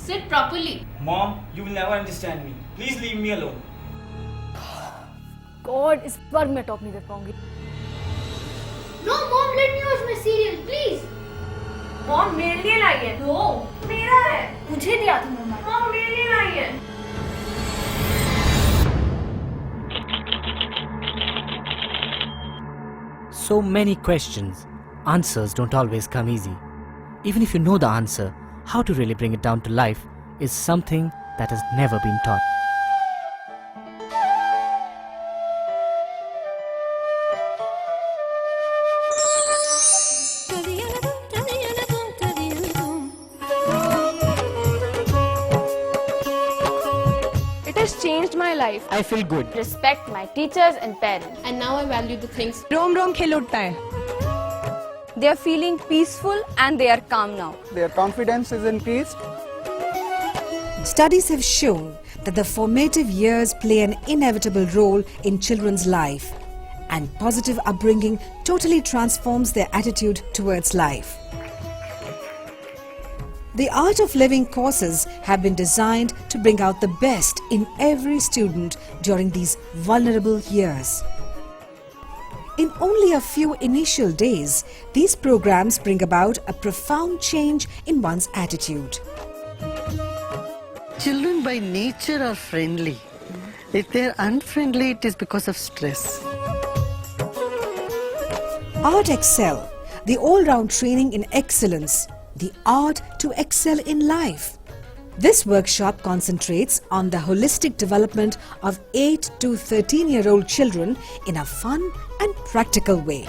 Sit properly. Mom, you will never understand me. Please leave me alone. God, इस बार मैं top नहीं कर पाऊंगी. No, Mom, let me watch my serial, please. Mom, मेरे लिए लाई है. No. मेरा है. मुझे दिया था मम्मा. Mom, मेरे लिए लाई है. So many questions. Answers don't always come easy. Even if you know the answer, how to really bring it down to life is something that has never been taught. It has changed my life. I feel good. Respect my teachers and parents. And now I value the things. रोम रोम खिल उठता है. They are feeling peaceful and they are calm now. Their confidence is increased. Studies have shown that the formative years play an inevitable role in children's life, and positive upbringing totally transforms their attitude towards life. The Art of Living courses have been designed to bring out the best in every student during these vulnerable years. In only a few initial days, these programs bring about a profound change in one's attitude. Children by nature are friendly. If they are unfriendly, it is because of stress. Art Excel, the all-round training in excellence, the art to excel in life. This workshop concentrates on the holistic development of 8 to 13-year-old children in a fun and practical way.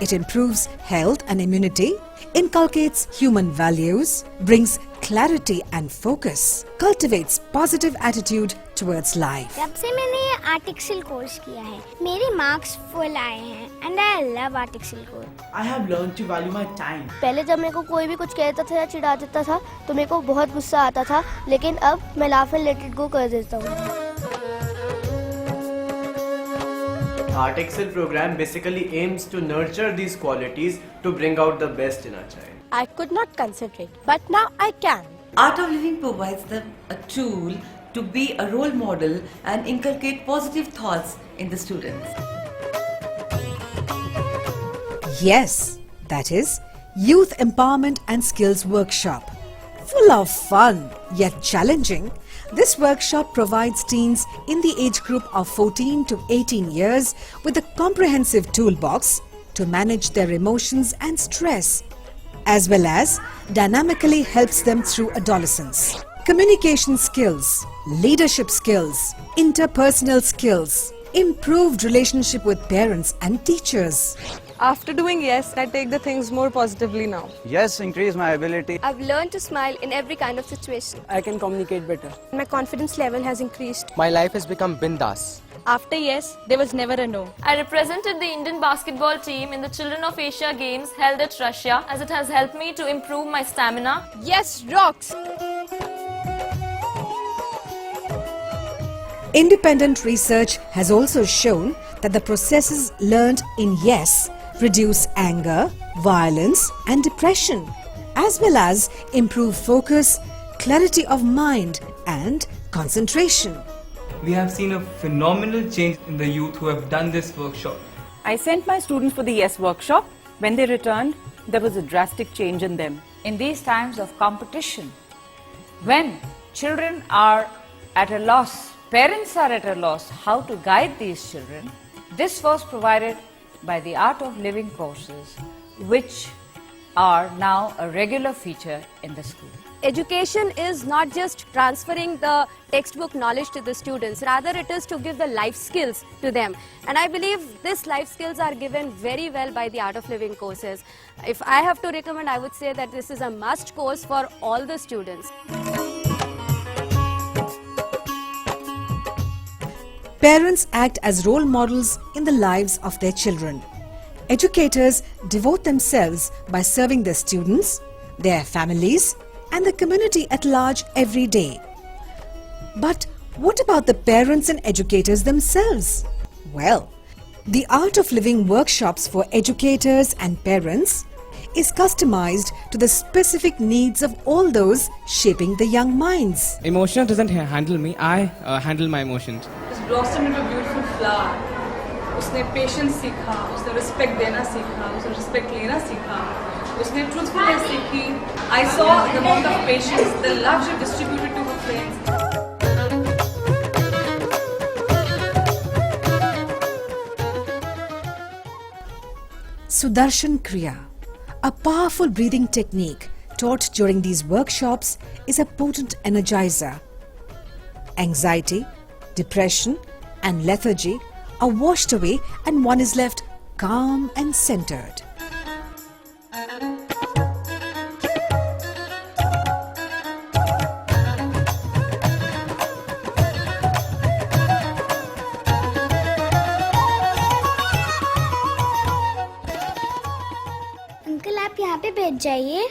It improves health and immunity, inculcates human values, brings clarity and focus, cultivates positive attitude towards life. जब से मैंने ये art excel course किया है, मेरे marks full आए हैं and I love art excel course. I have learned to value my time. पहले जब मेरे को कोई भी कुछ कहता था या चिढ़ा देता था, तो मेरे को बहुत गुस्सा आता था, लेकिन अब मैं laugh and let it go कर देता हूँ. Art Excel program basically aims to nurture these qualities to bring out the best in our child. I could not concentrate, but now I can. Art of Living provides them a tool to be a role model and inculcate positive thoughts in the students. Yes, that is Youth Empowerment and Skills Workshop. Full of fun yet challenging, this workshop provides teens in the age group of 14 to 18 years with a comprehensive toolbox to manage their emotions and stress, as well as dynamically helps them through adolescence. Communication skills, leadership skills, interpersonal skills, improved relationship with parents and teachers. After doing yes, I take the things more positively now. Yes, increase my ability. I've learned to smile in every kind of situation. I can communicate better. My confidence level has increased. My life has become bindas. After yes, there was never a no. I represented the Indian basketball team in the Children of Asia Games held at Russia, as it has helped me to improve my stamina. Yes, rocks! Independent research has also shown that the processes learned in yes reduce anger, violence and depression, as well as improve focus, clarity of mind and concentration. We have seen a phenomenal change in the youth who have done this workshop. I sent my students for the YES workshop. When they returned, there was a drastic change in them. In these times of competition, when children are at a loss, parents are at a loss how to guide these children, this was provided by the Art of Living courses, which are now a regular feature in the school. Education is not just transferring the textbook knowledge to the students, rather it is to give the life skills to them. And I believe these life skills are given very well by the Art of Living courses. If I have to recommend, I would say that this is a must course for all the students. Parents act as role models in the lives of their children. Educators devote themselves by serving their students, their families, and the community at large every day. But what about the parents and educators themselves? Well, the Art of Living workshops for educators and parents is customized to the specific needs of all those shaping the young minds. Emotion doesn't handle me, I handle my emotions. Just blossomed into a beautiful flower. उसने patience सीखा, उसने respect देना सीखा, उसने respect लेना सीखा, उसने truthfulness सीखी. I saw the amount of patience, the love she distributed to her friends. Sudarshan Kriya, a powerful breathing technique taught during these workshops, is a potent energizer. Anxiety, depression, and lethargy are washed away and one is left calm and centered. Uncle आप यहाँ पे बैठ जाइए.